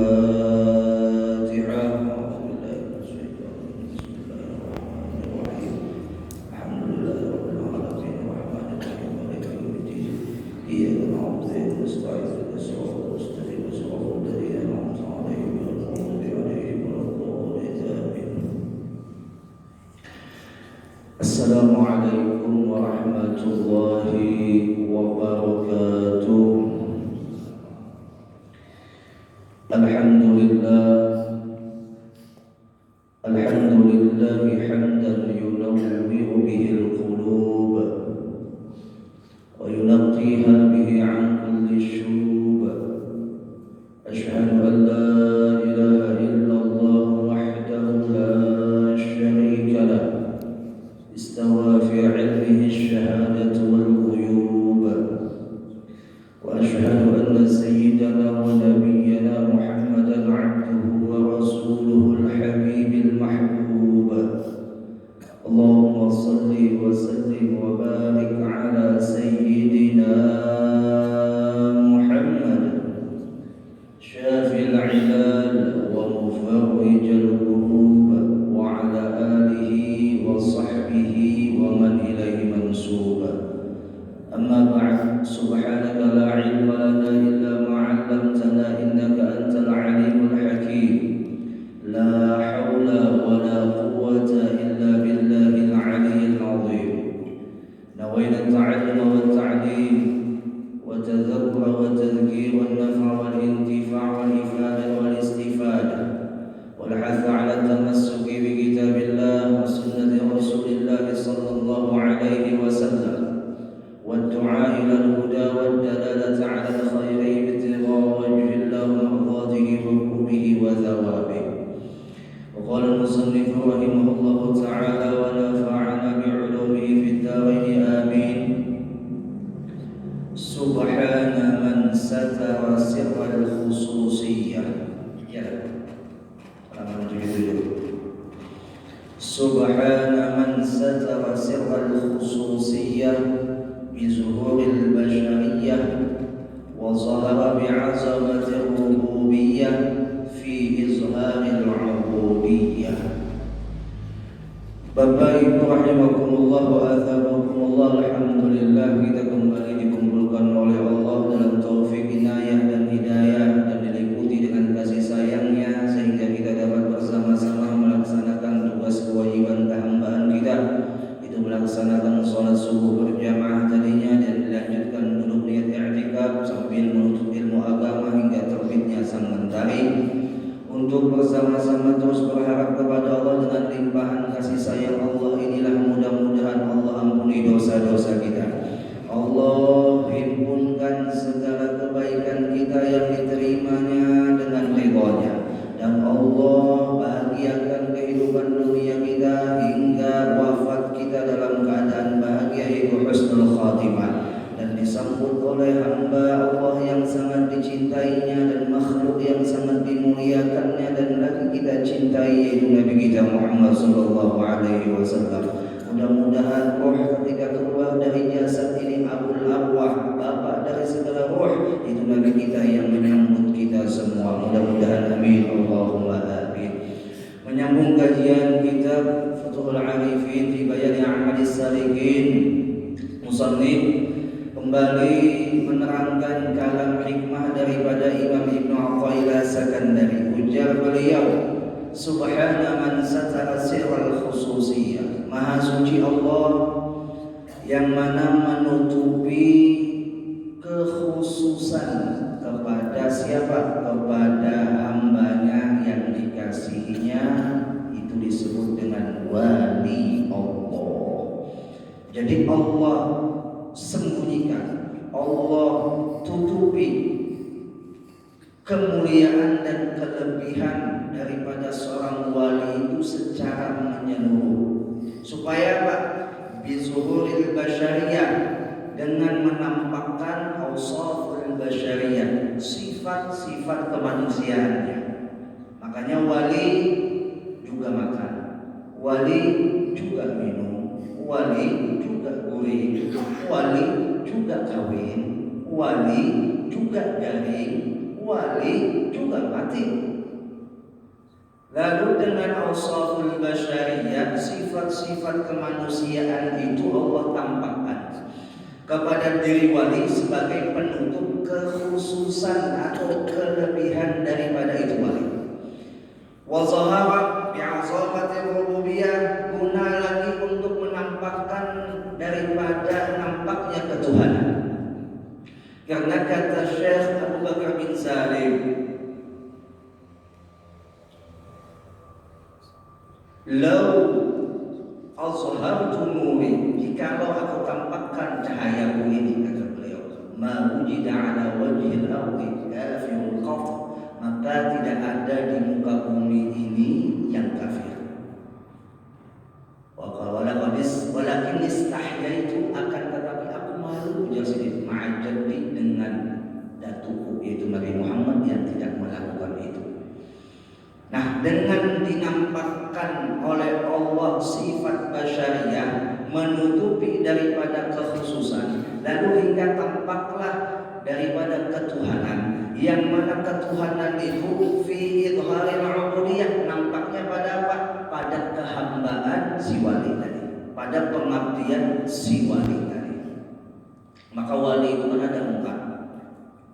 الفاتحة. أعوذ بالله من الشيطان الرجيم. بسم الله الرحمن الرحيم. الحمد لله رب العالمين الرحمن الرحيم مالك يوم الدين. إياك نعبد وإياك نستعين اهدنا الصراط المستقيم صراط الذين أنعمت عليهم غير المغضوب عليهم ولا الضالين آمين. السلام عليكم ورحمة الله وبركاته. الحمد لله حمدا ينور به القلوب وينقيها به عن كل الشوب. أشهد أن لا إله إلا الله وحده لا شريك له استوى في علمه الشهادة والغيوب. وأشهد أن سيدنا ونبينا محمدا عبده ورسوله الحبيب المحبوب. اللهم صل وسلم وبارك على سيدنا محمد شافي العلال ومفرج الكروب وعلى آله وصحبه ومن إليه منسوب. أما بعد، سبحانك لا علم لنا إلا ما علمتنا إنك أنت العليم الحكيم. لا حول ولا قوة إلا بالله العلي العظيم. نوينا التعلم والتعليم والتذكر والتذكير والنفع والانتفاع والإفادة والاستفادة والحث على التمسك بكتاب الله وسنة رسول الله صلى الله عليه وسلم والدعاء إلى الهدى والدلالة على الخير ابتغاء وجه الله ومرضاته وقربه وثوابه. وقال المصنف رحمه الله تعالى ونفعنا بعلومه في الدارين آمين. سبحان من ستر سر الخصوصية. سبحان من ستر سر الخصوصية بظهور البشرية وظهر بعظمة الربوبية في إظهار العبودية. Bapak Ibu rahimakumullah wa athabakumullah. Alhamdulillah, kita kembali dikumpulkan oleh Allah dalam taufik, inayah dan hidayah, dan diliputi dengan kasih sayangnya sehingga kita dapat bersama-sama melaksanakan tugas kewajiban kehambaan kita, itu melaksanakan sholat subuh berjamaah tadinya dan dilanjutkan duduk niat i'tikaf sambil menuntut ilmu agama hingga terbitnya sang mentari, untuk bersama-sama terus berharap kepada Allah dengan limpahan kasih sayang Allah. Inilah mudah-mudahan Allah ampuni dosa-dosa kita, Allah himpunkan segala kebaikan kita yang diterimanya dengan ridhonya, dan Allah bahagiakan kehidupan dunia kita hingga wafat kita dalam keadaan bahagia, yaitu husnul khatimah, dan disambut oleh hamba Allah yang sangat dicintainya dan makhluk yang sangat dimuliakannya dan lagi kita cintai, yaitu Nabi kita Muhammad sallallahu alaihi wasallam. Mudah-mudahan roh ketika keluar dari jasad ini Abul Arwah, bapak dari segala roh, itu Nabi kita yang menyambut kita semua. Mudah-mudahan amin Allahumma amin. Menyambung kajian kitab Futuhul Arifin fi Bayani A'malis Salikin, musannif kembali menerangkan kalam hikmah daripada Imam Ibnu Athaillah Sakandari. Ujar beliau, Subhana man satara sirral khususiyah. Maha suci Allah yang mana menutupi kekhususan kepada siapa? Kepada hambanya yang dikasihinya, itu disebut dengan wali Allah. Jadi Allah sembunyikan, Allah tutupi kemuliaan dan kelebihan daripada seorang wali itu secara menyeluruh. Supaya apa? Bizuhuril basyariyah, dengan menampakkan awsaful basyariyah, sifat-sifat kemanusiaannya. Makanya wali juga makan, wali juga minum, wali juga gurih, wali juga kawin, wali juga garing, wali juga mati. Lalu dengan awsaful basyariyah, sifat-sifat kemanusiaan itu Allah tampakkan kepada diri wali sebagai penutup kekhususan atau kelebihan daripada itu wali. Wa zahara bi'azamati rububiyah, guna lagi untuk menampakkan daripada nampaknya ketuhanan. Karena kata Syekh Abu Bakar bin Salim, "Lau azhartu nuri, jikalau aku tampakkan cahayaku ini," kata beliau, "ma wujida ala wajhil ardi kafirun qat, maka tidak ada di muka bumi ini yang kafir. Walakin istahyaitu, akan tetapi aku malu jadi ma'ajadi dengan datuku yaitu Nabi Muhammad yang tidak melakukan itu." Nah, dengan dinampakkan oleh Allah sifat basyariyah menutupi daripada kekhususan, lalu hingga tampaklah daripada ketuhanan, yang mana ketuhanan itu fi idharil ubudiyah, nampaknya pada apa? Pada kehambaan si wali tadi, pada pengabdian si wali tadi. Maka wali itu kan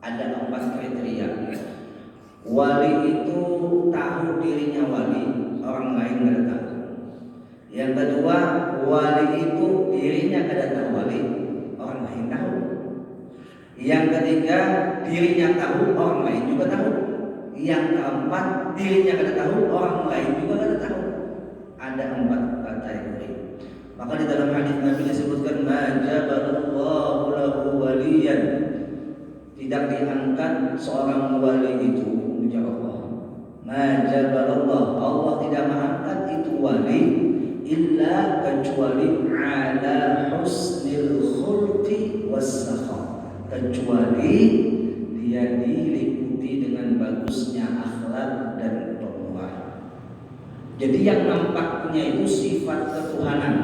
ada empat kriteria. Wali itu tahu dirinya wali, orang lain tidak tahu. Yang kedua, wali itu dirinya tidak tahu wali, orang lain tahu. Yang ketiga, dirinya tahu, orang lain juga tahu. Yang keempat, dirinya tidak tahu, orang lain juga tidak tahu. Ada empat kategori. Maka di dalam hadis Nabi disebutkan, "Majaballahu lahu waliyan." Tidak diangkat seorang wali itu, ya Allah. Majaballah, Allah tidak mengangkat itu wali illa kecuali ala husnil khulqi was-sakha, kecuali dia diliputi dengan bagusnya akhlak dan pemurah. Jadi yang nampaknya itu sifat ketuhanan.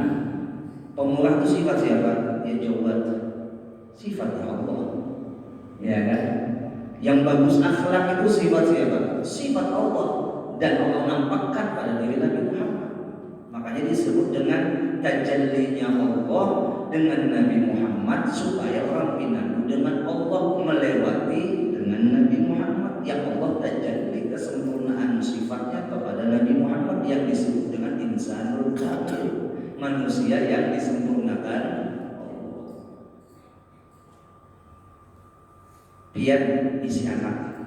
Pemurah itu sifat siapa? Ya jawab, sifatnya Allah. Ya kan? Yang bagus akhlak itu sifat siapa? Sifat Allah, dan Allah nampakkan pada diri Nabi Muhammad. Makanya disebut dengan tajallinya Allah dengan Nabi Muhammad, supaya orang pinanu dengan Allah melewati dengan Nabi Muhammad. Yang Allah tajalli kesempurnaan sifatnya kepada Nabi Muhammad yang disebut dengan insanul kamil, manusia yang disempurnakan. Pian isi anak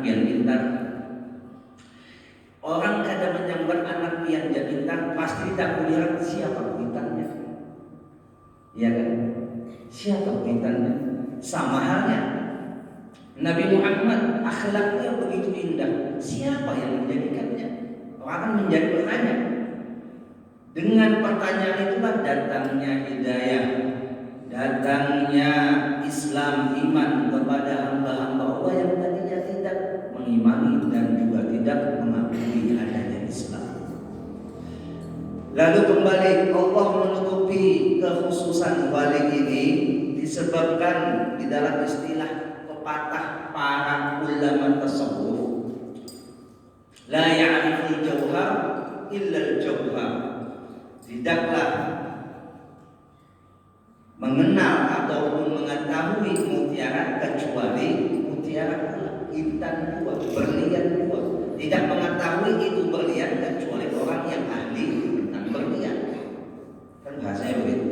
pian pintar. Orang kadang menyambar anak pian jadi pintar, pasti tak melihat siapa pintarnya. Iya kan? Siapa pintarnya? Sama halnya Nabi Muhammad, akhlaknya begitu indah. Siapa yang menjadikannya? Orang akan menjadi bertanya. Dengan pertanyaan itulah datangnya hidayah, datangnya Islam, iman kepada hamba-hamba Allah yang tadinya tidak mengimani dan juga tidak mengakui adanya Islam. Lalu kembali Allah menutupi kekhususan wali ini disebabkan di dalam istilah pepatah para ulama tasawuf, la ya'riful jauhar illa al-jauhar. Tidaklah mengenal ataupun mengetahui mutiara kecuali mutiara pula, intan pula, berlian pula. Tidak mengetahui itu berlian kecuali orang yang ahli tentang berlian. Kan bahasanya begitu.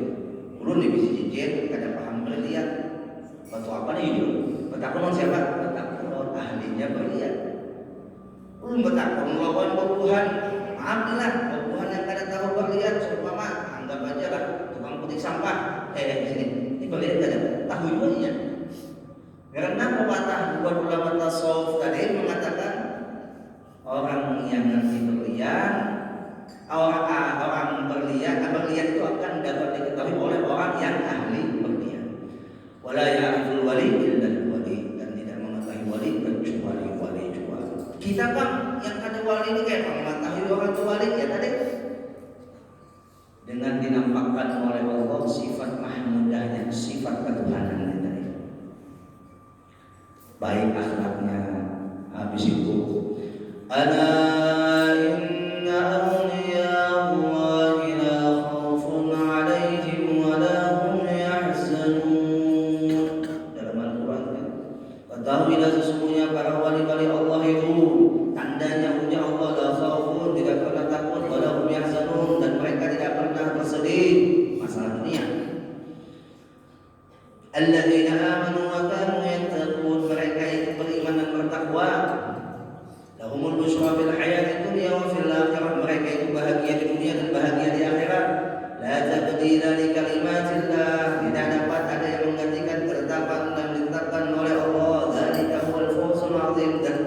Ulun di bisi cincin kada paham berlian. Batu apa nih itu? Betakun siapa? Betakun ahlinya berlian. Ulun betakun lawan babuhan. Maaflah, babuhan yang kada tahu berlian, seumpama anggap aja lah tukang petik sampah. Di sini, ini berlian tidak ada, tahu jualnya. Karena pepatah buat ulama tasawuf tadi mengatakan orang yang ngerti berlian, orang berlian itu akan dapat diketahui oleh orang yang ahli berlian. Wala ya'riful wali illa wali, dan tidak mengetahui wali kecuali wali juga. Kita bang yang ada wali ini kayak mengetahui orang itu wali ya tadi. Dengan dinampakkan oleh Allah sifat mahmudahnya, sifat ketuhanan tadi. baik akhlaknya. Habis itu ala inna awliya Allahi la khaufun alaihim wa la hum yahzanun. Dalam Al-Quran kan, ketahuilah sesungguhnya para wali-wali Allah itu tandanya punya Allah la khaufun, tidak pernah takut, wa la hum yahzanun, dan mereka tidak pernah bersedih masalah dunia. Alladzina amanu wa kanu yattaqun, mereka itu beriman dan bertakwa. Lahumul busyra fil hayatid dunya wa fil akhirah, mereka itu bahagia di dunia dan bahagia di akhirat. La tabdila li kalimatillah, tidak dapat ada yang menggantikan ketetapan dan ditetapkan oleh Allah. Dzalika huwal fawzul azim, dan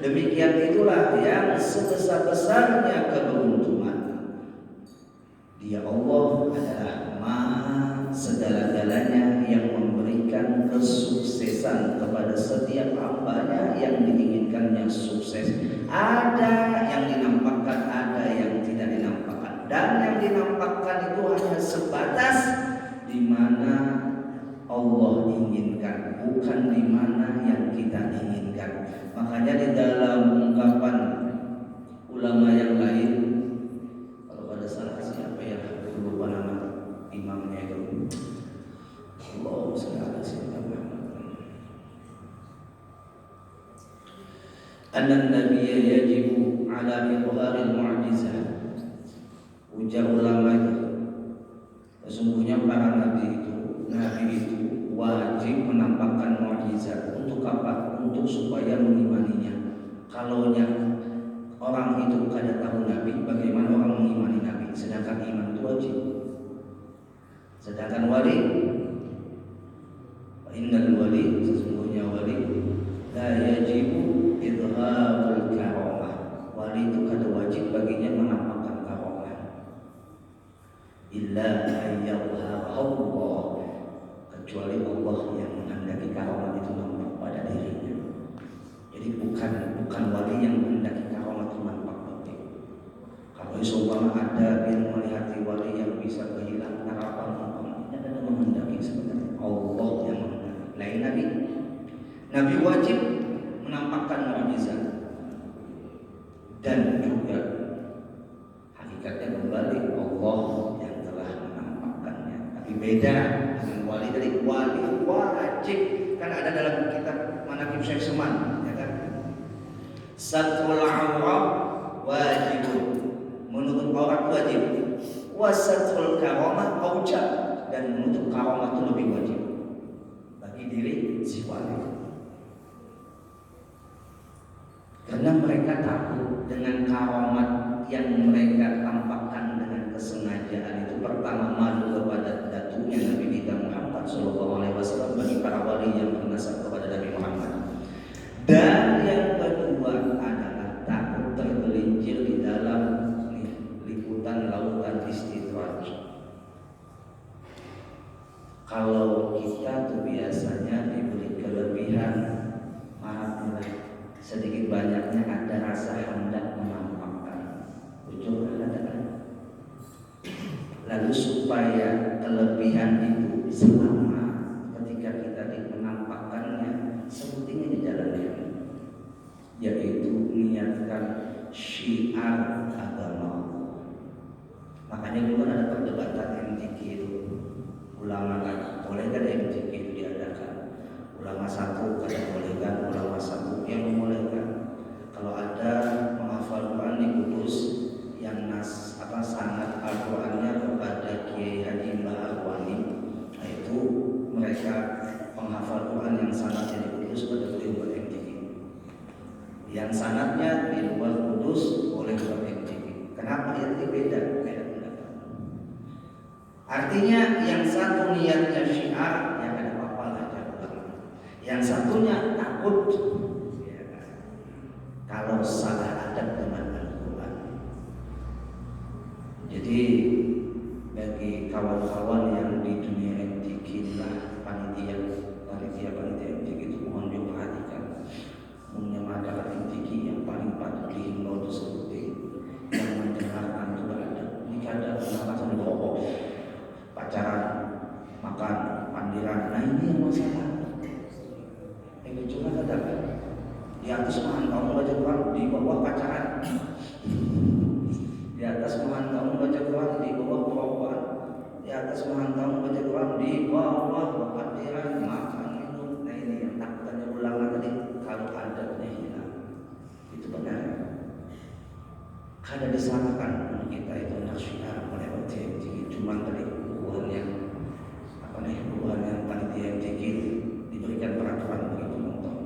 demikian itulah yang sebesar-besarnya keberuntungan. Dia Allah adalah Maha segala-galanya yang memberikan kesuksesan kepada setiap hambanya yang diinginkannya sukses. Ada yang dinampakkan, ada yang tidak dinampakkan, dan yang dinampakkan itu hanya sebatas di mana Allah inginkan, bukan di mana yang kita inginkan. Makanya di dalam ungkapan ulama yang lain, kalau pada salah siapa ya, lupa nama imamnya itu, Allah SWT Anna nabiyya yajibu ala idharil mu'jizah. Ujar ulama itu, sesungguhnya para nabi itu wajib menampakkan mukjizat. Untuk apa? Untuk supaya mengimaninya. Kalau yang orang itu kada tahu nabi, bagaimana orang mengimani nabi? Sedangkan iman itu wajib. Sedangkan wali, innal wali, sesungguhnya wali la yajibu idharul karamah. Wali itu kada wajib baginya menampakkan karamah, illa ayyadhhara Allah, kecuali Allah yang menghendaki karamah itu nampak pada dirinya. Jadi bukan wali yang menghendaki karamah itu nampak pada. Kalau seumpama ada yang melihat wali yang bisa kehilangan harapan, ada yang menghendaki, sebenarnya Allah yang menghendaki, lain nabi. Nabi wajib menampakkan mukjizat, dan juga hakikatnya kembali Allah yang telah menampakkannya. Tapi beda dengan wali. Dari wali wajib, kan ada dalam kitab Manaqib Syekh Seman, ya kan? Satrul awrah wajib, menutup aurat wajib. Wasatrul karamah aujab, dan menutup karamah itu lebih wajib bagi diri si wali. Karena mereka takut dengan karamat yang mereka tampakkan dengan kesengajaan itu. Pertama, malu kepada datunya Nabi kita Muhammad SAW bagi para wali yang bernasab kepada Nabi Muhammad. Dan yang kedua adalah takut tergelincir di dalam liputan lautan istidraj. Kalau kita tuh biasanya diberi kelebihan, maaflah, sedikit banyaknya ada rasa hendak menampakkan. Ujung ada. Lalu supaya kelebihan itu selama ketika kita menampakkannya sepertinya dijalankan, yaitu niatkan syiar agama. Makanya dulu ada perdebatan MTQ itu, ulama kan boleh kan MTQ itu diadakan. Ulama satu kada bolehkan, ulama satu yang membolehkan. Kalau ada menghafal Quran di Kudus yang sanad Al-Qurannya kepada Kiai Haji Mbah Al-Wani, itu mereka menghafal Quran yang sanadnya di Kudus pada beliau buat MTQ. Yang sanadnya di luar Kudus boleh buat MTQ. Kenapa? Ya itu beda pendapat. Artinya yang satu niatnya syiar, yang ada apa-apa aja. Yang satunya takut, ya kan? Kalau salah adab dengan Al-Quran. Jadi bagi kawan-kawan yang di dunia MTQ lah, panitia MTQ itu mohon diperhatikan, menyemadakan MTQ yang paling patut dihimbau itu seperti yang mendengarkan itu ada. Ini kadang mendengarkan rokok, pacaran, makan, pandiran. Nah ini yang masalah. Cuma kadang bawah pacaran, di atas menghantam baca Quran, di bawah perokok, di atas menghantam baca Quran, di bawah kehadiran makan minum. Nah ini yang takutannya ulama tadi, kalau adabnya hilang itu benar. Kada disamakan kita itu nasyar melewati MTQ, cuma tadi hubungan yang panitia MTQ diberikan peraturan bagi penonton.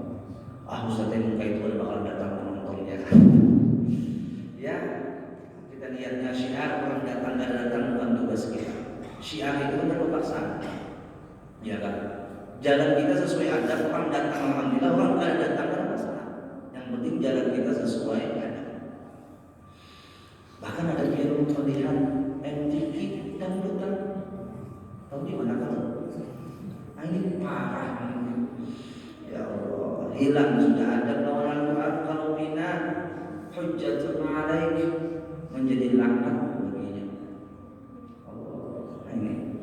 Ustaz muka itu ada bakal datang penontonnya. Ya, kita niatnya syiar, orang datang dan datang bukan tugas kita. Syiar itu kan terpaksa, ya kan? Jalan kita sesuai adab, orang datang alhamdulillah, orang kada datang kan masalah. Yang penting jalan kita sesuai adab. Bahkan ada yang melihat MTQ dan bukan tahu di mana kan? Ini parah. Ya Allah, hilang sudah ada lawan Al-Quran. Kalau bina hujjatun alaik, menjadi laknat baginya. Allah, ini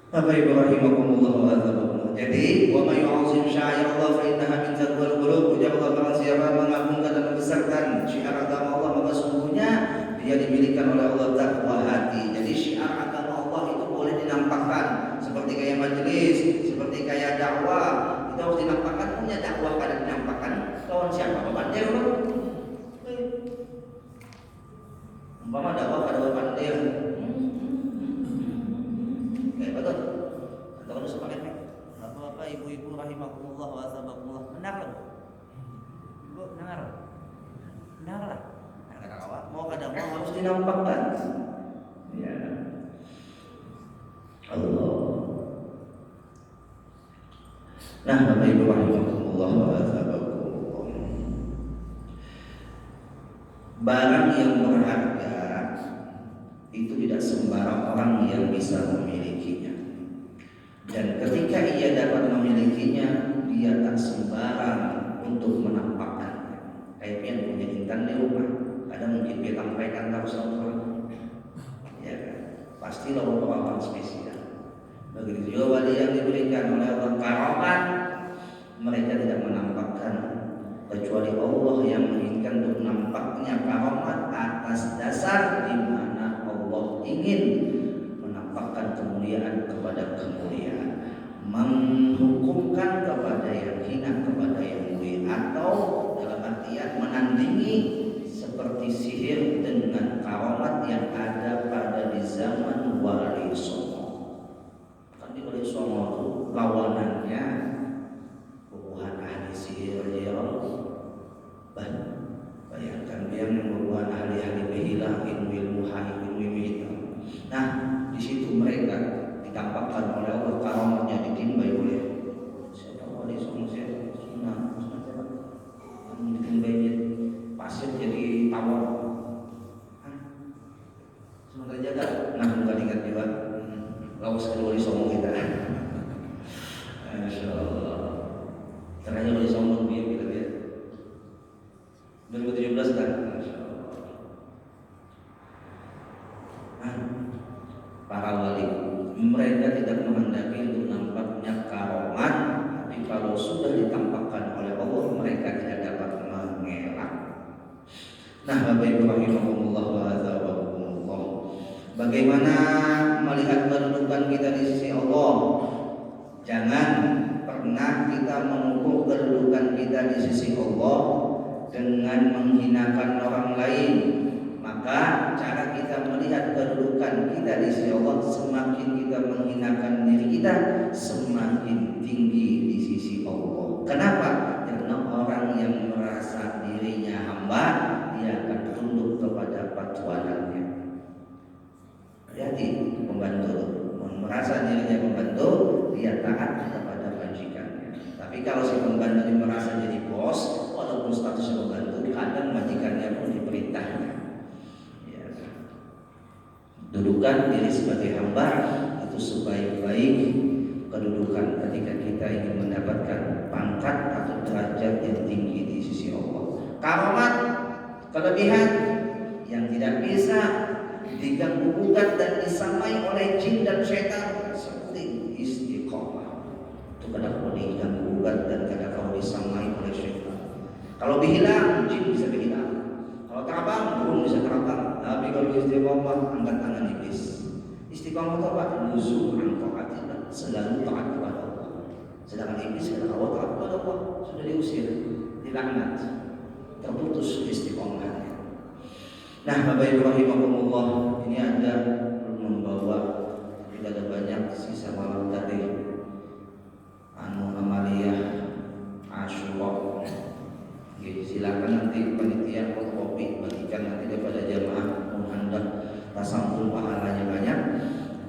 Bapak Ibu rahimakumullah wa azabakumullah. Jadi wa may yu'azzim sya'air Allah fa innaha min taqwal qulub. Ujar Allah, barang siapa mengagungkan dan membesarkan syiar agama Allah, maka sungguhnya dia dimilikan oleh Allah takwa hati. Jadi syiar agama Allah itu boleh dinampakkan, seperti kayak majelis, seperti kayak dakwah, itu harus dinampakkan. Punya dakwah kada dinampakkan, lawan siapa? Babandir kan? Umpama dakwah kada babandir, kayak betul. Atau kalau sepakat, bapak-bapak, ibu-ibu rahimakumullah wa azabakumullah, benar loh, ibu dengar, benar lah. Mau kada mau harus dinampakkan. Ya Allah. Nah, Bapak Ibu rahimakumullah wa azabakumullah. Barang yang berharga itu tidak sembarang orang yang bisa memilikinya. Dan ketika ia dapat memilikinya, dia tak sembarang untuk menampakkannya. Kayak yang punya intan di rumah, ada mungkin dia sampaikan harus orang, ya kan? Pasti lawan orang spesial. Begitu juga wali yang diberikan oleh Allah karamah, mereka tidak menampakkan, kecuali Allah yang menginginkan untuk nampaknya karamah atas dasar di mana Allah ingin menampakkan kemuliaan kepada kemuliaan, menghukumkan kepada yang hina kepada yang mulia, atau dalam artian menandingi seperti sihir dengan karamat yang ada pada di zaman Wali Songo. Kan di Wali Songo itu lawanannya bubuhan ahli sihir, ya Allah. Bayangkan dia yang bubuhan ahli-ahli behilah, ilmu-ilmu hitam. Nah, di situ mereka ditampakkan oleh Allah karamatnya, ditimbai oleh siapa? Wali Songo, siapa? Ditimbainya pasir jadi tawar. Sementara jaga, nah bukan ingat juga. Lawas kedua di Songo kita. Masya Allah. Caranya Wali Songo dia kita lihat 2017 kan. Masya Allah. Para wali mereka tidak menghendaki untuk nampaknya karomat, tapi kalau sudah ditampakkan oleh Allah, mereka tidak dapat mengelak. Nah, Bapak Ibu rahimakumullah wa azabakumullah, bagaimana melihat kedudukan kita di sisi Allah? Jangan pernah kita mengukur kedudukan kita di sisi Allah dengan menghinakan orang lain. Maka cara kita melihat kedudukan kita di sisi Allah, semakin kita menghinakan diri kita, semakin tinggi di sisi Allah. Kenapa? Karena orang yang merasa dirinya hamba, dia akan tunduk kepada patuanannya. Jadi pembantu, merasa dirinya pembantu, dia taat kepada majikannya. Tapi kalau si pembantu merasa jadi bos, walaupun statusnya pembantu, kadang majikannya pun diperintahnya. Dudukan diri sebagai hamba itu sebaik-baik kedudukan ketika kita ingin mendapatkan pangkat atau derajat yang tinggi di sisi Allah. Karamat, kelebihan yang tidak bisa diganggu gugat dan disamai oleh jin dan syaitan, seperti istiqomah. Itu kadang kau diganggu gugat dan kadang kau disamai oleh syaitan. Kalau dihilang, jin bisa Istiqomah itu apa? Luzum an taatillah, selalu taat kepada Allah. Sedangkan iblis kata Allah taat kepada Allah, sudah diusir, dilaknat, terputus istiqomahnya. Nah, Bapak Ibu rahimakumullah, ini ada membawa tidak ada banyak sisa malam tadi amaliyah Asyura. Oke, silakan nanti panitia fotokopi bagikan nanti kepada jamaah muhandap tasampul pahalanya banyak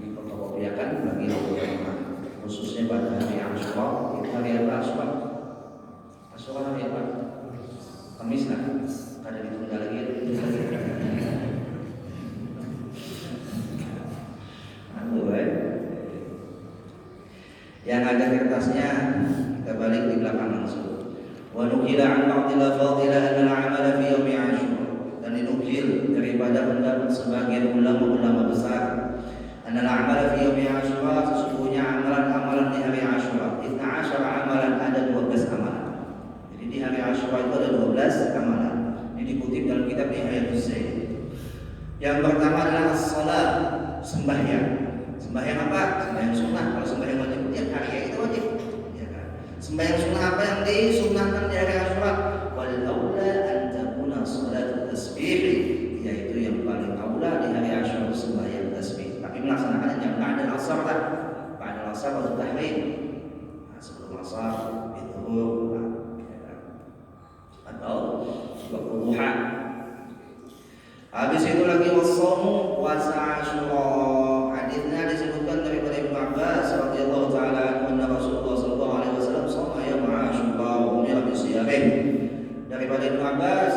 difotokopiakan bagi jamaah khususnya pada hari Asyura. Hari apa Asyura? Asyura hari apa? Kamis lah. Kada ditunda lagi. Yang ada kertasnya kita balik di belakang langsung. Wa nukila an ba'dil fadila anna al-'amala fi yaumi Asyura, dan dinukil daripada pendapat sebagian ulama-ulama besar anna al-'amala fi yaumi Asyura, sesungguhnya amalan-amalan di hari Asyura 12 amalan, ada 12 amalan. Jadi di hari Asyura itu ada 12 amalan. Ini dikutip dalam kitab Nihayatus Zaid. Yang pertama adalah as-shalah, sembahyang. Sembahyang apa? Sembahyang sunnah. Kalau sembahyang wajib tiap hari itu wajib. Ya kan? Sembahyang sunnah apa yang disunnahkan di hari Asyura? Wal aula an takuna salat tasbih, yaitu yang paling aula di hari Asyura sembahyang tasbih. Tapi melaksanakannya jangan ba'da al-asar lah. Ba'da al-asar atau tahrim. Nah, sebelum asar itu atau waktu duha. Habis itu lagi wasaumu, puasa Asyura. Hadisnya disebutkan daripada Ibnu Abbas radhiyallahu taala anhu, Rasulullah sallallahu alaihi wasallam shoma yaum Asyura wa umira bi siyamih. Daripada Ibnu Abbas,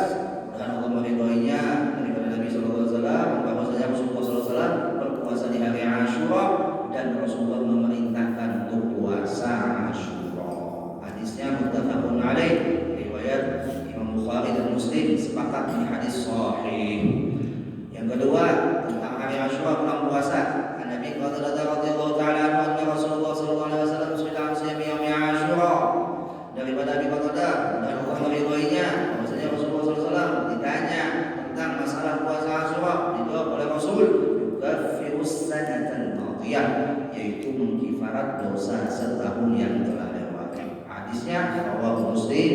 dan Allah meridhoinya, daripada Nabi sallallahu alaihi wasallam bahwasanya Rasulullah sallallahu alaihi wasallam berpuasa di hari Asyura dan Rasulullah memerintahkan untuk puasa Asyura. Hadisnya muttafaqun alaih, riwayat Imam Bukhari dan Muslim sepakat di hadis sahih. Yang kedua tentang hari Asyura bulan puasa. Nabi radhiyallahu taala anhu, Rasulullah sallallahu alaihi wasallam sudah siyam yaum Asyura. Daripada Nabi Qatadah dan Allah meridhoinya, bahwasanya Rasulullah sallallahu alaihi wasallam ditanya tentang masalah puasa Asyura, dijawab oleh Rasul, yukaffirus sanatal madiyah, yaitu mengkifarat dosa setahun yang telah lewat. Hadisnya rawahu Muslim,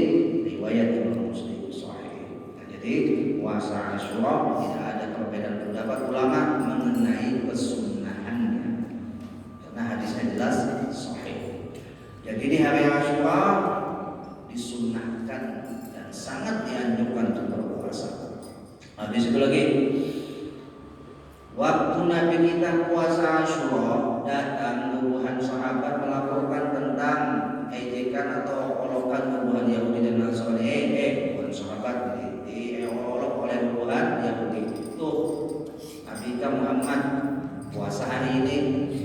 riwayat Imam Muslim sahih. Jadi puasa Asyura tidak ada perbedaan pendapat ulama mengenai kesunahannya, karena hadisnya jelas sahih. Jadi di hari Asyura disunahkan dan sangat dianjurkan untuk berpuasa. Habis itu lagi, waktu Nabi kita puasa Asyura, datang puluhan sahabat melaporkan tentang ejekan atau olokan puluhan Yahudi dan Nasrani. Bukan sahabat, diolok oleh puluhan Yahudi. Tuh, Nabi Muhammad puasa hari ini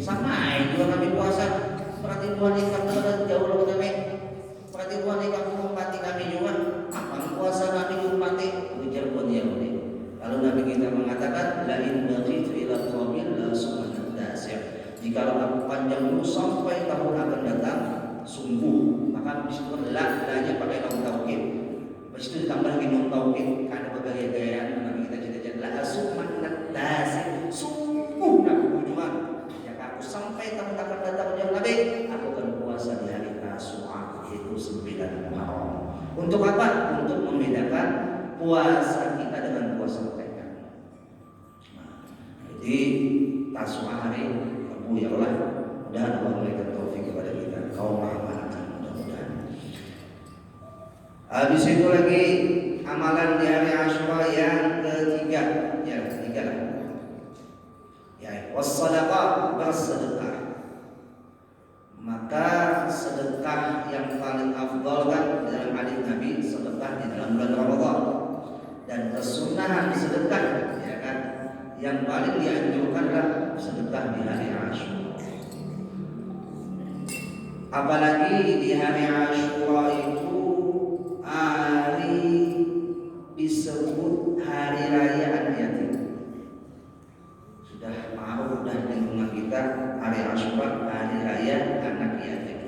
sama juga kami puasa. Berarti Tuhan ikat jauh lebih kami. Berarti Tuhan ikat menghormati kami juga. Apa puasa kami menghormati? Ujar pun Yahudi. Lalu Nabi kita mengatakan, la in baqitu ila qabil la sumanat dasir. Jika aku panjang dulu sampai tahun akan datang, sungguh, maka bismillahnya pakai kaum tauhid. Habis itu ditambah lagi nun tauhid, ada berbagai gaya Nabi kita cita-cita la sumanat dasir. Sungguh Nabi bujuan. Jika aku sampai tahun akan datang ujar Nabi, aku akan puasa di hari Tasu'a, yaitu 9 Muharram. Untuk apa? Untuk membedakan puasa kita dengan puasa mereka. Nah, jadi Tasu'a hari Rabu ya Allah, mudah-mudahan Allah memberikan taufik kepada kita, kaum amalkan mudah-mudahan. Habis itu lagi amalan di hari Asyura yang ketiga, ya ketiga lah. Ya, wassadaqah, bersedekah. Maka sedekah yang paling afdal kan dalam hadis Nabi, sedekah di dalam bulan Ramadan. Dan kesunahan sedekah, ya kan, yang paling dianjurkanlah sedekah di hari Asyura. Apalagi di hari Asyura itu hari disebut hari raya yatim. Sudah ma'ruf dah di rumah kita, hari Asyura hari raya anak yatim.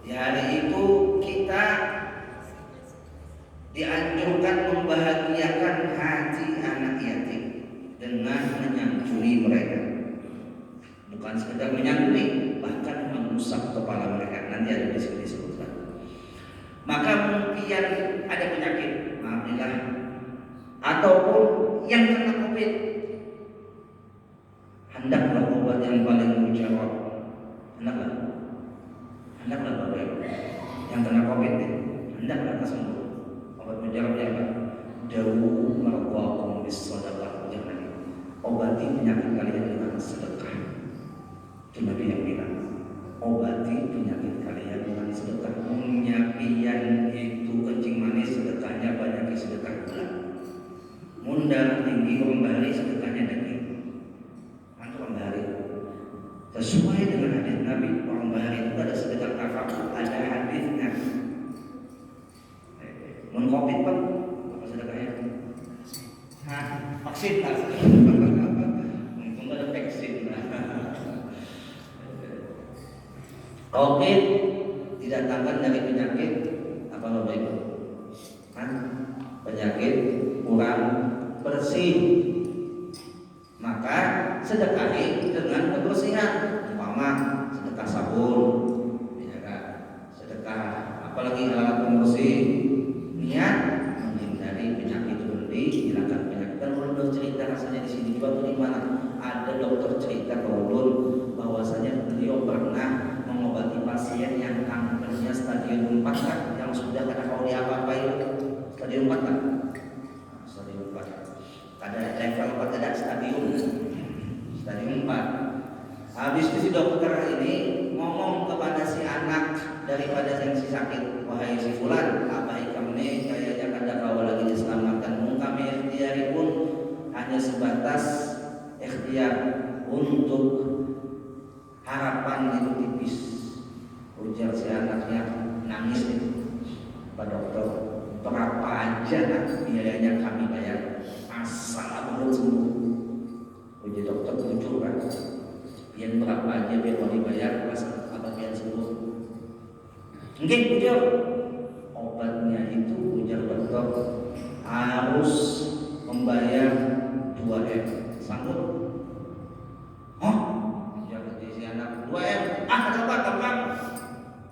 Di hari itu kita dianjurkan membahagiakan hati anak yatim dengan menyantuni mereka. ataupun yang kena COVID, hendaklah obat yang paling mujarab. Hendaklah Bapak Ibu yang kena COVID ini, hendaklah sembuh. Obat mujarabnya apa? Dawu marqakum bis shadaqah. Obati penyakit kalian dengan sedekah. Itu Nabi yang bilang, obati penyakit kalian dengan sedekah. Penyakian itu kencing manis, sedekahnya banyak sedekah gula. Munda tinggi kembali, sedekahnya daging. Antum kembali sesuai dengan hadis Nabi. Orang bahari itu ada sedekah kafar, ada hadisnya. Mun COVID Pak, apa sedekahnya? Vaksin lah. Untung ada vaksin lah. COVID didatangkan dari penyakit apa Bapak Ibu? Penyakit kurang bersih. Maka sedekahi dengan kebersihan. Umpama sedekah sabun, ya kan? Sedekah apalagi alat pembersih. Niat menghindari penyakit berhenti, hilangkan penyakit. Dan ulun cerita rasanya di sini juga di mana ada dokter cerita ke ulun bahwasanya beliau pernah mengobati pasien yang kankernya stadium 4 kan, yang sudah kada mau diapa-apain. Stadium 4 kan? Stadium 4. Ada level 4, ada stadium 4. Habis itu si dokter ini ngomong kepada si anak daripada yang si sakit, wahai si fulan, abai kami kayaknya kada kau lagi diselamatkan. Kami ikhtiari pun hanya sebatas ikhtiar untuk harapan itu tipis. Ujar si anaknya nangis itu. Pak dokter, berapa aja biayanya kami bayar, asal abang sembuh. Ujar dokter jujur kan, yang berapa aja biar mau dibayar, asal abang biar sembuh. Mungkin ujar obatnya itu, ujar dokter harus membayar 2M. Sanggup? Hah? Ujar si anak 2M. Kenapa gampang?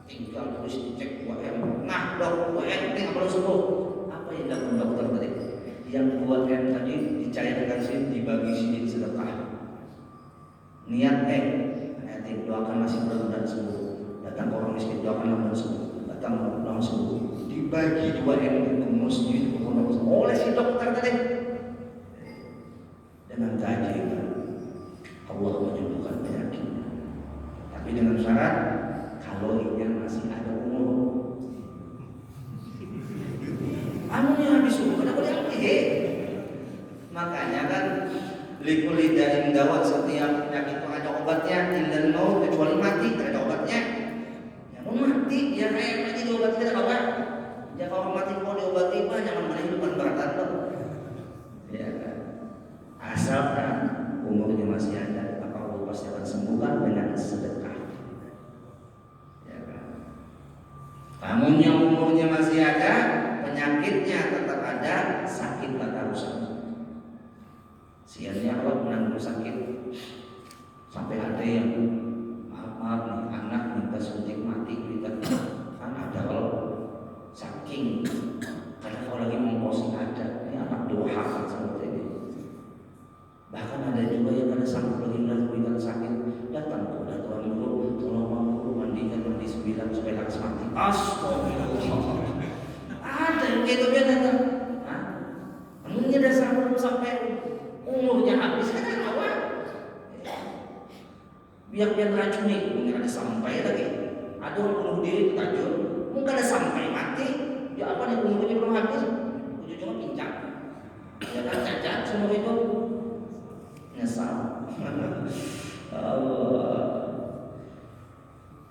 Tinggal terus dicek 2M. Nah dok, 2M tinggal perlu sembuh. Apa yang dilakukan dokter tadi? Yang 2M tadi dicairkan sini, dibagi sini sedekah. Niat nanti doakan masih mudah-mudahan sembuh. Datang ke orang miskin, doakan mudah-mudahan sembuh. Datang mudah-mudahan sembuh. Dibagi 2M untuk masjid, oleh si dokter tadi. Dengan keajaiban Allah menyembuhkan penyakit. Tapi dengan syarat kalorinya masih ada umur. Anunya habis umur kenapa dia? Makanya kan likulidain dawat, setiap penyakit itu ada obatnya. Ilal maut, kecuali mati tidak ada obatnya. Ya mau mati ya kayak mati diobati tidak apa. Ya kalau mati mau diobati banyak mana hidupan beratan loh. Ya kan. Asalkan umurnya masih ada, maka Allah pasti akan sembuhkan dengan sedekah. Ya kan? Namun yang umurnya masih ada, penyakitnya tetap ada, sakit tak rusak. Sialnya kalau menanggung sakit, sampai ada yang maaf nih anak minta suntik mati, kita kan ada kalau saking karena kalau lagi mau posting ada, ini anak durhaka seperti ini. Bahkan ada juga yang kada sanggup lagi melakukan sakit, datang kepada tuan guru, tolong guru mandi 9 supaya lakas mati. Astagfirullah. Ada yang gitu dia datang. Mungkin ada sanggup sampai umurnya habis kan awal. Biar racuni, mungkin ada sampai lagi. Ada orang bunuh diri itu tajur, mungkin ada sampai mati. Ya apa nih umurnya belum habis, ujung-ujungnya pincang. Ya kan cacat semua itu. Nyesal. Allah.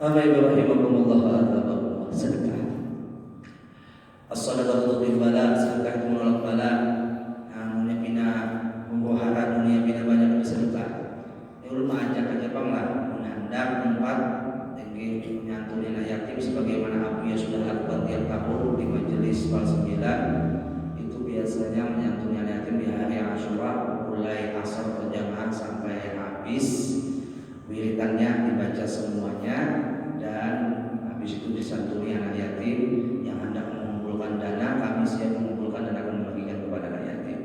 Alhamdulillah sedekah. As-sadaqatu bil bala, sedekah itu menolak bala. Dunia pina huru-hara, dunia pina banyak bersedekah. Ini ulama ajak aja lah menghandap tempat tinggi menyantuni anak yatim sebagaimana Abu ya sudah lakukan tiap tahun di majelis Pal 9. Itu biasanya menyantuni anak yatim di hari Asyura, mulai asar berjamaah sampai habis. Wiridannya dibaca semuanya dan habis itu disantuni anak yatim yang hendak mengumpulkan dana. Kami siap mengumpulkan dan akan membagikan kepada anak yatim.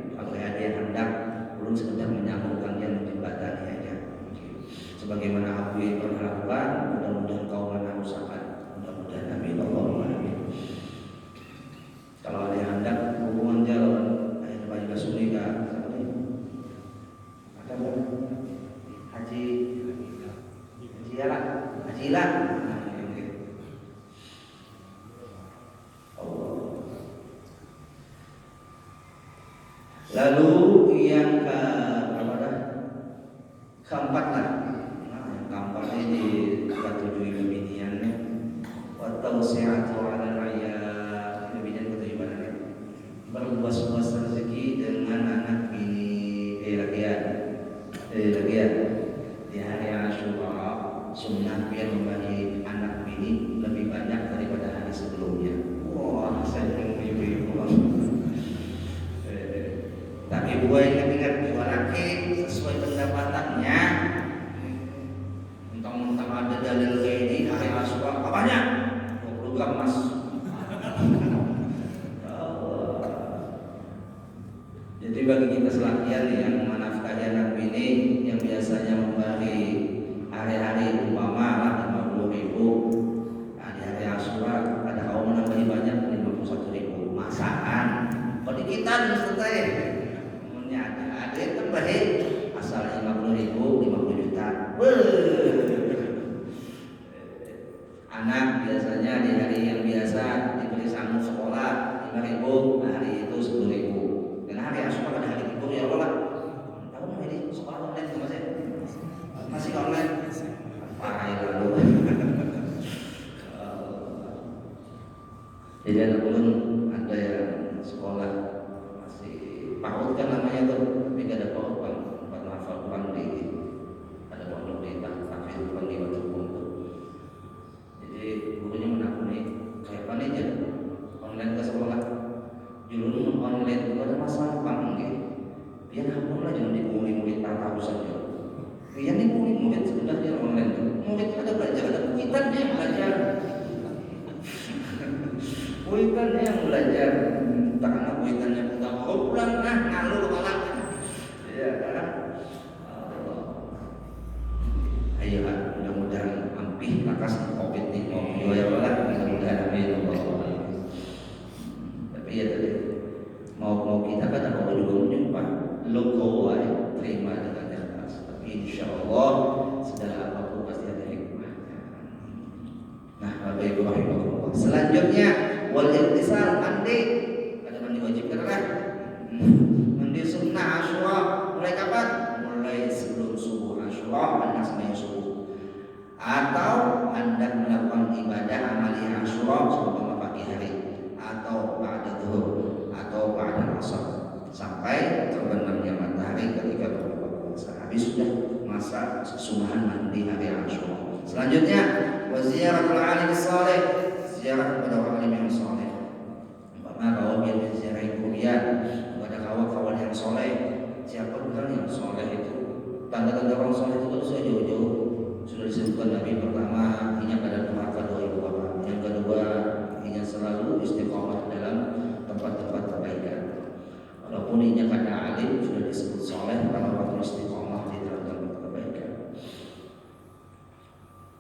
Lalu yang ke berapa dah? Keempat lah. Nah, yang keempat ini ketujui kebiniannya. Atau sehat ala raya kebinian ketujuh mana? Berluas-luas rezeki dengan anak bini lagian di hari Asyura sunnah dia membagi anak bini lebih banyak daripada hari sebelumnya. Wah, saya ibu-ibu tapi gue ingat dua laki sesuai pendapatannya. Mentang-mentang ada dalil kayak ini hari Asyura apa banyak 20 gram emas. Jadi bagi kita selakian yang menafkahi anak bini yang biasanya membagi hari-hari umpama lah 50.000, nah di hari Asyura ada kaum menambahi banyak 51.000 masakan. Kalau di kita selesai, ada yang terbaik asal 50.000 50 juta. Anak biasanya di hari yang biasa diberi sanggup sekolah 5.000, hari itu 10.000. Dan hari Asyura ada hari libur ya Allah. Tahu nggak ini sekolah online itu masih online. Pahai lalu. Jadi anak ulun ada yang sekolah masih PAUD kan namanya tuh, tapi gak ada PAUD bang, tempat hafal Quran di ada pondok di Tahfidz Quran di Batu Buntu. Jadi gurunya menakuni kayak apa nih jadi online ke sekolah. Julun online itu ada masalah bang nggih. Biar hafal lah jangan dipungli murid tatap saja. Biar dipungli murid sebenarnya online itu. Murid ada belajar, ada kuitan dia yang belajar. Kuitan dia yang belajar. Takkan kuitannya putar pulang ngalur kepala. Ya kan? Ayo kan, mudah-mudahan ampih lakas COVID nih mau ya Allah, mudah-mudahan amin Allah. Tapi ya tadi mau kita kan kalau juga menyumpah logo terima dengan ikhlas. Tapi insya Allah segala apapun pasti ada hikmahnya. Nah, Bapak Ibu rahimahullah. Selanjutnya wal iktisal mandi. Ada mandi wajib kan? Mandi sunnah Asyura mulai kapan? Mulai sebelum subuh Asyura, hendak sembahyang subuh. Atau hendak melakukan ibadah amali Asyura seumpama pagi hari, atau pada zuhur, atau pada asar, sampai terbenamnya matahari ketika berbuka puasa. Habis sudah masa sunahan mandi hari Asyura. Selanjutnya waziaratul alim saleh, ziarah kepada orang alim yang saleh. Umpama kawan yang menziarahi kuliah kepada kawan-kawan yang soleh. Siapa bukan yang soleh itu? Tanda-tanda orang soleh itu kan sudah jauh-jauh sudah disebutkan Nabi. Pertama, inya pada neraka 2 ibu bapak. Yang kedua, inya selalu istiqomah dalam tempat-tempat kebaikan. Walaupun inya kada alim sudah disebut soleh karena waktu istiqomah di dalam tempat kebaikan.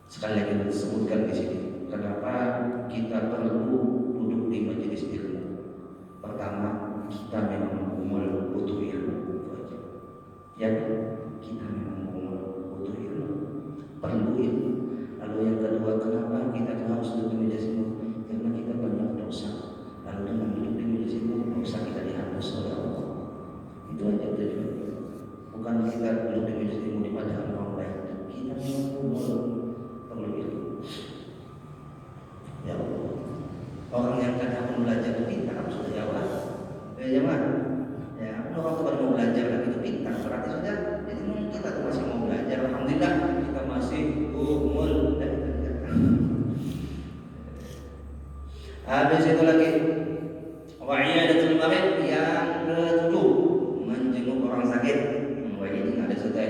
Sekali lagi disebutkan di sini. Kenapa kita perlu duduk di majelis ilmu? Pertama, kita memang butuh ilmu. Ya, kita memang butuh ilmu, perlu ilmu. Lalu yang kedua, kenapa kita harus duduk di majelis ilmu? Karena kita banyak dosa. Lalu dengan duduk di majelis ilmu, dosa kita dihapus oleh Allah. Itu aja tujuan. Bukan kita duduk di majelis ilmu di padang orang baik. Kita memang perlu ilmu. Ya Allah. Orang yang kadang belajar itu pintar, sudah jawab. Ya jangan. Ya, orang tuh baru mau belajar lagi itu pintar. Berarti sudah. Jadi kita tuh masih mau belajar. Alhamdulillah kita masih umur. Habis itu lagi wa'iyadatul marid yang ke-7, menjenguk orang sakit. Wah ini ada sudah.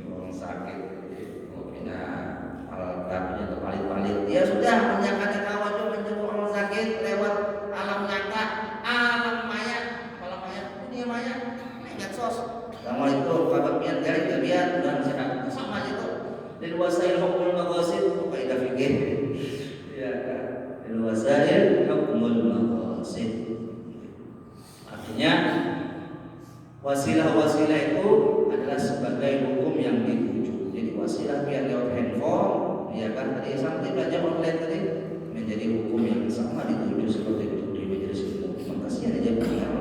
Orang sakit. Tapi terpalit-palit. Dia sudah menyatakan kawan menjenguk orang sakit lewat alam nyata, alam maya, dunia maya, medsos. Assalamualaikum, kabar pian dari kebian dan sehat sama aja tuh. Dan wasail hukumul maqasid, kaidah fikih. Ya kan. Dan wasail hukumul maqasid. Artinya wasilah-wasilah itu adalah sebagai hukum yang dituju. Jadi wasilah biar lewat handphone, ya kan, tadi sampai belajar online tadi menjadi hukum yang sama dituju seperti itu di majelis ilmu. Makasih ada jamaah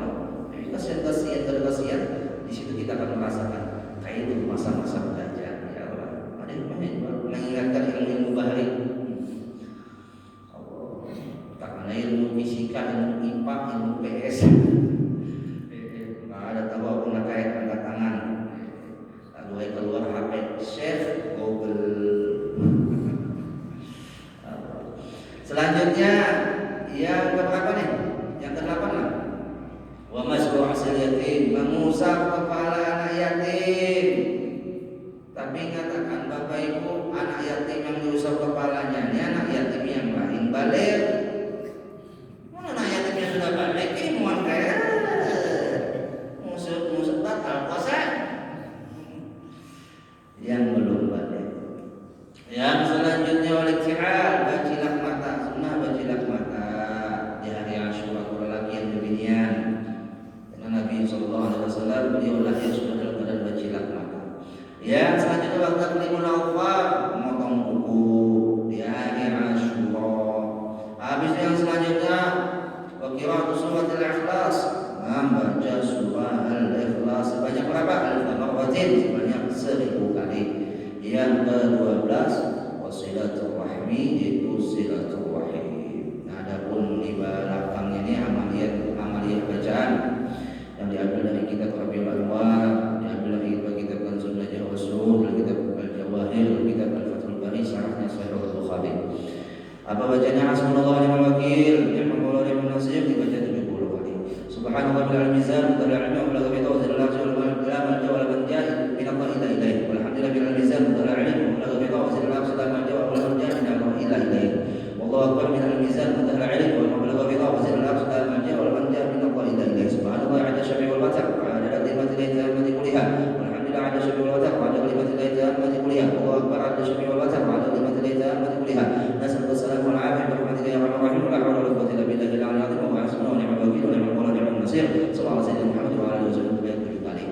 Selanjutnya yang keberapa nih? Yang ke-8 lah. Wa mashu asil yatim, mengusap kepala anak yatim. Tapi katakan Bapak Ibu, anak yatim yang diusap kepalanya ini anak yatim yang paling balik. Mana anak yatim yang sudah balik? Ini muan kayak musuh batal puasa. Yang belum balik. Yang selanjutnya wal iktihal, bacilah mata, sunnah bacilah mata di hari Asyura kalau lagi yang demikian. Karena Nabi sallallahu alaihi wasallam beliau lahir sudah dalam keadaan bacilah mata. Yang selanjutnya waktu kelimul awfar, memotong kuku di hari Asyura. Habis yang selanjutnya wa qira'atu suratul Ikhlas, membaca surah Al-Ikhlas sebanyak berapa? Al-Marwatin, sebanyak 1000 kali. Yang ke-12 wasilatul rahmi, yaitu silaturahim. Nah, adapun di belakang ini amaliyah bacaan yang diambil dari kitab Rabiul Anwar, diambil dari kitab Kanzun Najah Rasul, dari kitab Al-Jawahir, dari kitab Al-Fathul Bari, syarahnya Sahih Al-Bukhari. Apa bacanya? Hasbunallahu wa ni'mal wakil, ni'mal mawla wa ni'mal nasir, dibaca 70 kali. Subhanallah bil mizan, qadar ilmi wa la ghaiba wa zil arshi wal malaka wal manja min Allah ila ilaih. Walhamdulillah bil mizan, qadar ilmi wa la ghaiba wa zil arshi wal manja wal manja min Allah ila ilaih. Wallahu akbar min al mizan, qadar ilmi wa la ghaiba wa zil arshi wal manja wal manja min Allah ila ilaih. Subhanallah 'ada syafi wal watar, 'ada kalimati la ilaha illa kuliha. Walhamdulillah 'ada syafi wal watar, 'ada kalimati la ilaha illa kuliha. Wallahu akbar 'ada syafi wal watar, 'ada kalimati la ilaha illa kuliha. Nasallu salamu wal afiyah bi rahmatika ya arhamar rahimin. La haula wa la quwwata illa billahi al-'aliyyil 'azhim. Wa hasbunallahu wa ni'mal wakil, ni'mal mawla wa ni'mal nasir. Sallallahu alaihi Muhammad wa alihi wasallam 7 kali.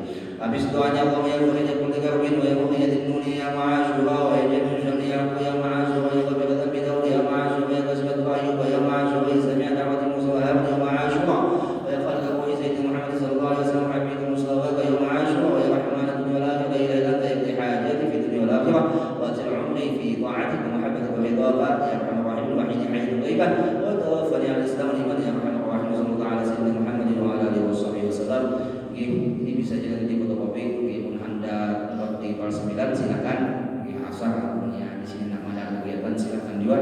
Habis doanya Allah ya muhyiddin kulli karbin wa ya muhyiddin nuni ya ma'asyura wa ya jami'u syarri ya ma'asyura ya qabila dhanbi dawli ya ma'asyura ya kasbat ayyub ya ma'asyura ya sami'a da'wati Musa wa Harun ya ma'asyura wa ya khalqa wa sayyidina Muhammad sallallahu alaihi wasallam habibul mustafa ya ma'asyura wa ya rahmanad dunya wal akhirah ila anta yaqdi hajati fi dunya wal akhirah wa atil umri fi ta'atika wa mahabbatika wa ridaka ya arhamar rahimin wa hini hayyul ghaibah wa tawaffani al islam liman ya arhamar rahimin sallallahu alaihi sayyidina Muhammad wa ala alihi wasallam. Ini bisa jadi di fotokopi pun Anda di Pal 9 silakan di asal ya di sini nak ada kegiatan silakan juga.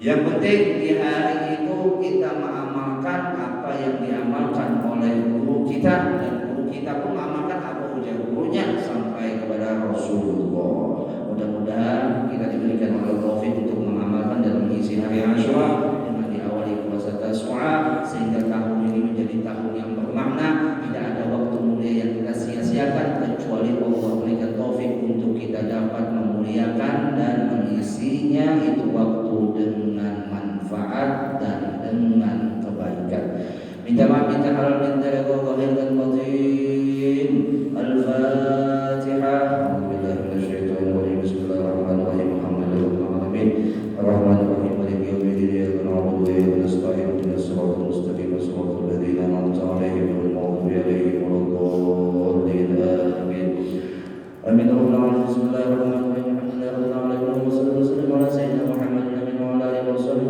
Yang penting di hari itu kita mengamalkan apa yang diamalkan oleh guru kita, dan guru kita pun mengamalkan apa ujar gurunya sampai kepada Rasulullah. Mudah-mudahan kita diberikan oleh taufik untuk mengamalkan dan mengisi hari Asyura dengan diawali puasa Tasyrik sehingga tahun ini menjadi tahun yang bermakna. Tidak ada waktu mulia yang kita sia-siakan kecuali Allah berikan taufik untuk kita dapat memuliakan dan mengisinya itu waktu dengan manfaat dan dengan kebaikan. Minta maaf, minta halal, minta ridha zahir dan batin. Al-Fatihah. A'udzubillahi minasyaitonir rajim. Bismillahirrahmanirrahim. Alhamdulillahirabbil alamin. Arrahmanirrahim. Maliki yaumiddin. Iyyaka na'budu wa iyyaka nasta'in. Ihdinas siratal mustaqim. Siratal ladzina an'amta 'alaihim ghairil maghdubi 'alaihim waladdallin. Amin. Amin. Bismillahirrahmanirrahim. Alhamdulillahirabbil alamin. Wassalatu wassalamu ala sayyidina Muhammadin wa ala alihi wasallam.